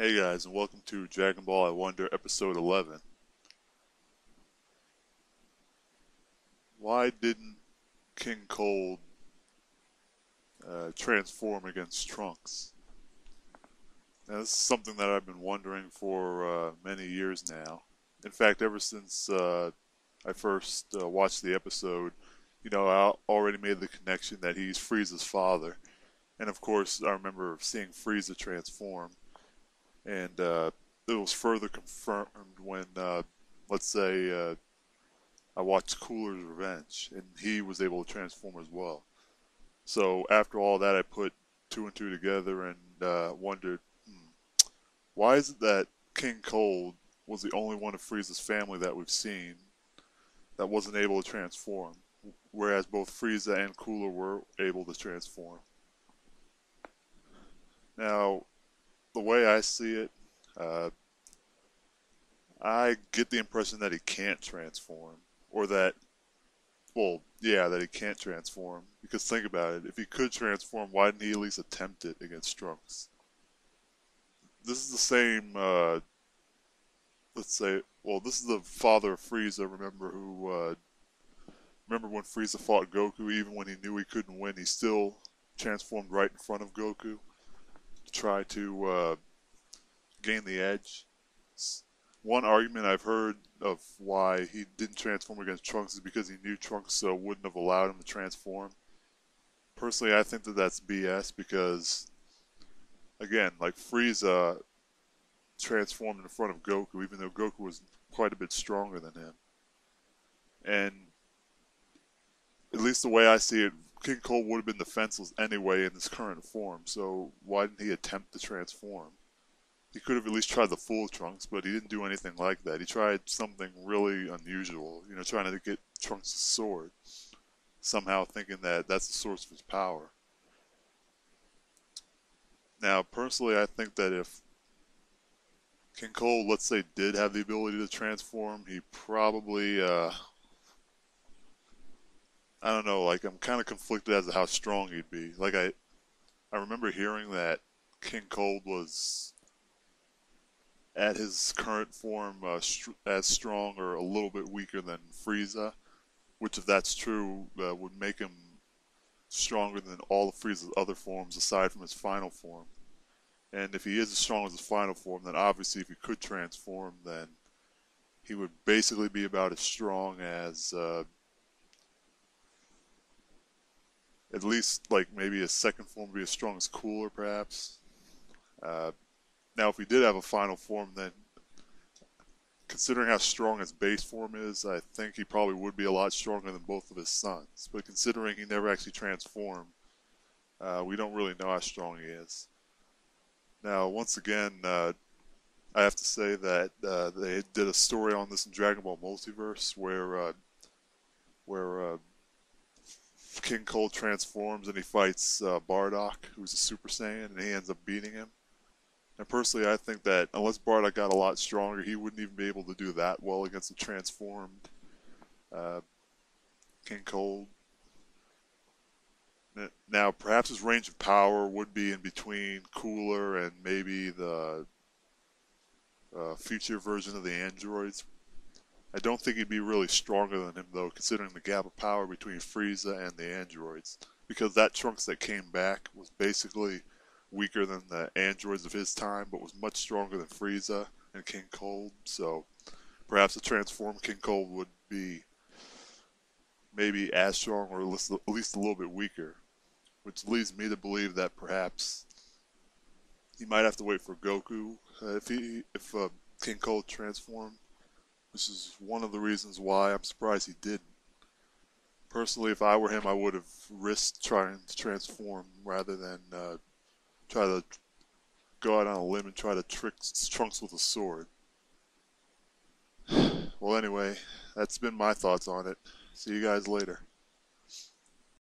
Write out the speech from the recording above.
Hey guys, and welcome to Dragonball I Wonder Episode 11. Why didn't King Cold transform against Trunks? Now, this is something that I've been wondering for many years now. In fact, ever since I first watched the episode, I already made the connection that he's Frieza's father. And of course, I remember seeing Frieza transform, and it was further confirmed when, let's say, I watched Cooler's Revenge, and he was able to transform as well. So after all that, I put two and two together and wondered, why is it that King Cold was the only one of Frieza's family that we've seen that wasn't able to transform, whereas both Frieza and Cooler were able to transform? Now, the way I see it, uh, I get the impression that he can't transform, or that, well, yeah, that he can't transform. Because think about it, if he could transform, why didn't he at least attempt it against Trunks? This is the same, let's say, well, this is the father of Frieza, remember, remember when Frieza fought Goku, even when he knew he couldn't win, he still transformed right in front of Goku to try to gain the edge. One argument I've heard of why he didn't transform against Trunks is because he knew Trunks wouldn't have allowed him to transform. Personally, I think that that's BS because, again, like Frieza transformed in front of Goku, even though Goku was quite a bit stronger than him. And at least the way I see it, King Cold would have been defenseless anyway in his current form, so why didn't he attempt to transform? He could have at least tried the full Trunks, but he didn't do anything like that. He tried something really unusual, trying to get Trunks' sword, somehow thinking that that's the source of his power. Now, personally, I think that if King Cold, let's say, did have the ability to transform, he probably, I don't know, like, I'm kind of conflicted as to how strong he'd be. Like, I remember hearing that King Cold was at his current form as strong or a little bit weaker than Frieza, which if that's true would make him stronger than all of Frieza's other forms aside from his final form. And if he is as strong as his final form, then obviously if he could transform, then he would basically be about as strong as at least like maybe his second form would be as strong as Cooler perhaps. Now if he did have a final form, then considering how strong his base form is, I think he probably would be a lot stronger than both of his sons. But considering he never actually transformed, we don't really know how strong he is. Now, once again, I have to say that they did a story on this in Dragon Ball Multiverse where King Cold transforms and he fights Bardock, who's a Super Saiyan, and he ends up beating him. And personally, I think that unless Bardock got a lot stronger, he wouldn't even be able to do that well against a transformed King Cold. Now, perhaps his range of power would be in between Cooler and maybe the future version of the androids. I don't think he'd be really stronger than him, though, considering the gap of power between Frieza and the androids. Because that Trunks that came back was basically weaker than the androids of his time, but was much stronger than Frieza and King Cold. So perhaps a transformed King Cold would be maybe as strong or at least a little bit weaker, which leads me to believe that perhaps he might have to wait for Goku if King Cold transformed, which is one of the reasons why I'm surprised he didn't. Personally, if I were him, I would have risked trying to transform rather than try to go out on a limb and try to trick Trunks with a sword. Well, anyway, that's been my thoughts on it. See you guys later.